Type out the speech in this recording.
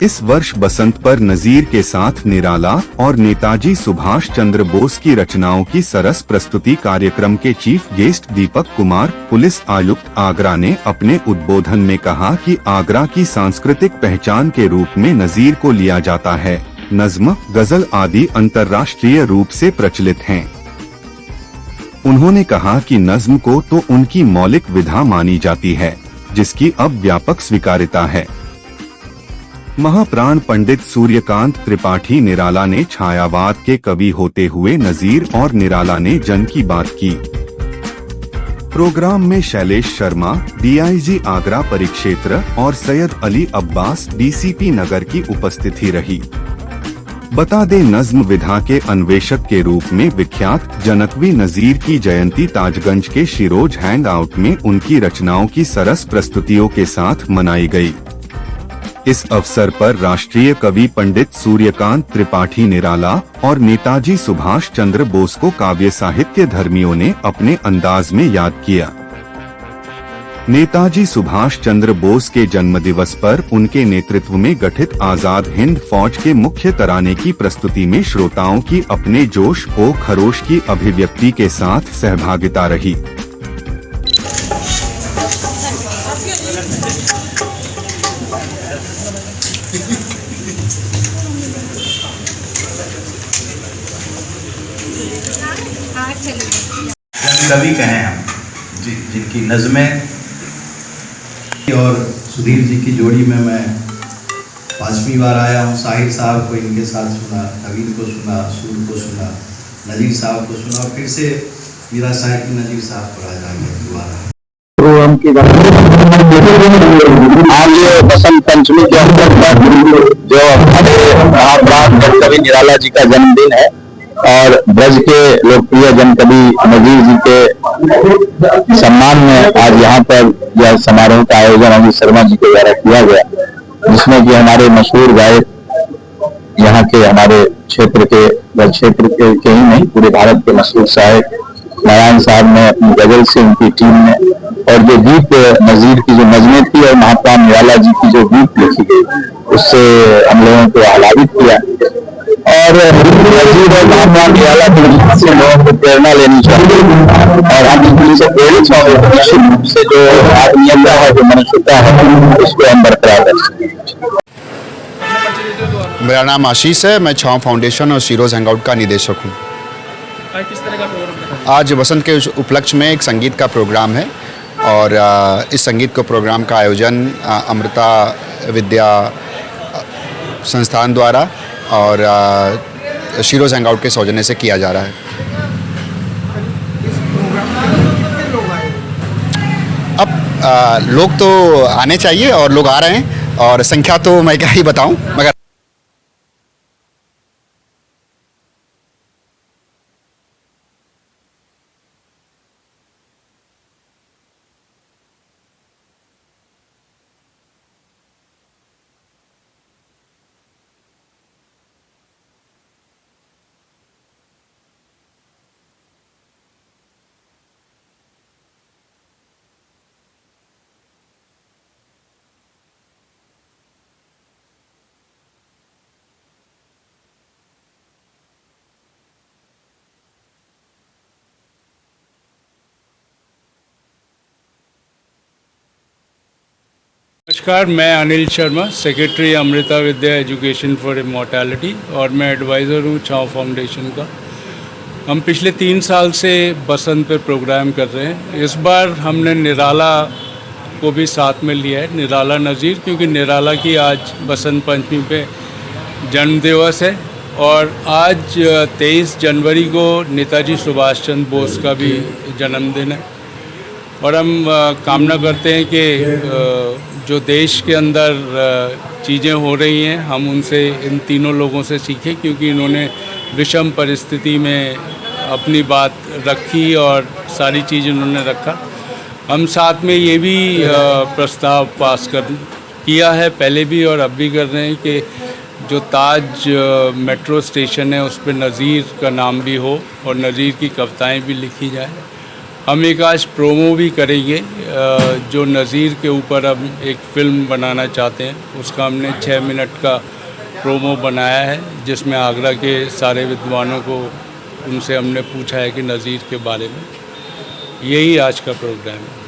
इस वर्ष बसंत पर नजीर के साथ निराला और नेताजी सुभाष चंद्र बोस की रचनाओं की सरस प्रस्तुति कार्यक्रम के chief guest Deepak Kumar, police आयुक्त आगरा ने अपने उद्बोधन में कहा कि आगरा की सांस्कृतिक पहचान के रूप में नजीर को लिया जाता है। नज्म, गजल आदि अंतर्राष्ट्रीय रूप से प्रचलित हैं। उन्होंने कहा कि नज्म को तो उनकी मौलिक विधा मानी जाती है, जिसकी अब व्यापक स्वीकार्यता है। महाप्राण पंडित सूर्यकांत त्रिपाठी निराला ने छायावाद के कवि होते हुए नजीर और निराला ने जन की बात की। प्रोग्राम में शैलेश शर्मा, डीआईजी आगरा परिक्षेत्र और सैयद अली अब्बास, डीसीपी नगर की उपस्थिति रही। बता दें, नज्म विधा के अन्वेषक के रूप में विख्यात जनकवी नजीर की जयंती ताजगंज के शिरोज हैंग आउट में उनकी रचनाओं की सरस प्रस्तुतियों के साथ मनाई गई। इस अवसर पर राष्ट्रीय कवि पंडित सूर्यकांत त्रिपाठी निराला और नेताजी सुभाष चंद्र बोस को काव्य साहित्य धर्मियों ने अपने अंदाज में याद किया। नेताजी सुभाष चंद्र बोस के जन्मदिवस पर उनके नेतृत्व में गठित आजाद हिंद फौज के मुख्य तराने की प्रस्तुति में श्रोताओं की अपने जोश व खरोश की अभिव्यक्ति के साथ सहभागिता रही। कवि कहें हम जिनकी नज़में और सुधीर जी की जोड़ी में मैं 5वीं बार आया हूँ। साहिर साहब को इनके साथ सुना, नवीन को सुना, सूर को सुना, नजीर साहब को सुना और फिर से मीरा साहिब की नजीर साहब पर आ जाएंगे दोबारा। आज बसंत पंचमी के अवसर पर जो महाप्राण कवि निराला जी का जन्मदिन है और ब्रज के लोकप्रिय जनकवि नजीर जी के सम्मान में आज यहाँ पर यह समारोह का आयोजन अमित शर्मा जी के द्वारा किया गया, जिसमें कि हमारे मशहूर गायक यहाँ के हमारे क्षेत्र के ही नहीं पूरे भारत के मशहूर शायर नारायण साहब ने अपनी गजल से, उनकी टीम ने, और जो गीत नजीर की जो नज़में थी और महाप्राण निराला जी की जो गीत लिखी गई उससे हम लोगों को आह्लादित किया। और नजीर और महाप्राण निराला के गीत से लोगों को प्रेरणा लेनी चाहिए और हम इनसे प्रेरित होंगे। निश्चित रूप से जो आत्मीयता है, जो मनुष्यता है, उसको हम बरकरार रख सकें। मेरा नाम आशीष है, मैं छाँव फाउंडेशन और शिरोज हैंगआउट का निदेशक हूँ। किस तरह का प्रोग्राम? आज बसंत के उपलक्ष्य में एक संगीत का प्रोग्राम है और इस संगीत को प्रोग्राम का आयोजन अमृता विद्या संस्थान द्वारा और शिरोज हैंगआउट के सौजन्य से किया जा रहा है। अब लोग तो आने चाहिए और लोग आ रहे हैं और संख्या तो मैं क्या ही बताऊं, मगर नमस्कार, मैं Anil Sharma, secretary Amrita Vidya education for immortality और मैं एडवाइज़र हूँ छाँव फाउंडेशन का। हम पिछले 3 साल से बसंत पे प्रोग्राम कर रहे हैं। इस बार हमने निराला को भी साथ में लिया है, निराला नज़ीर, क्योंकि निराला की आज बसंत पंचमी पे जन्मदिवस है और आज 23 जनवरी को नेताजी सुभाष चंद्र बोस का भी जन्मदिन है। और हम कामना करते हैं कि जो देश के अंदर चीज़ें हो रही हैं हम उनसे, इन तीनों लोगों से सीखें, क्योंकि इन्होंने विषम परिस्थिति में अपनी बात रखी और सारी चीज़ इन्होंने रखा। हम साथ में ये भी प्रस्ताव पास किया है पहले भी और अब भी कर रहे हैं कि जो ताज मेट्रो स्टेशन है उस पर नज़ीर का नाम भी हो और नज़ीर की कविताएं भी लिखी जाए। हम एक आज प्रोमो भी करेंगे जो नज़ीर के ऊपर हम एक फ़िल्म बनाना चाहते हैं। उसका हमने 6 मिनट का प्रोमो बनाया है, जिसमें आगरा के सारे विद्वानों को उनसे हमने पूछा है कि नज़ीर के बारे में। यही आज का प्रोग्राम है।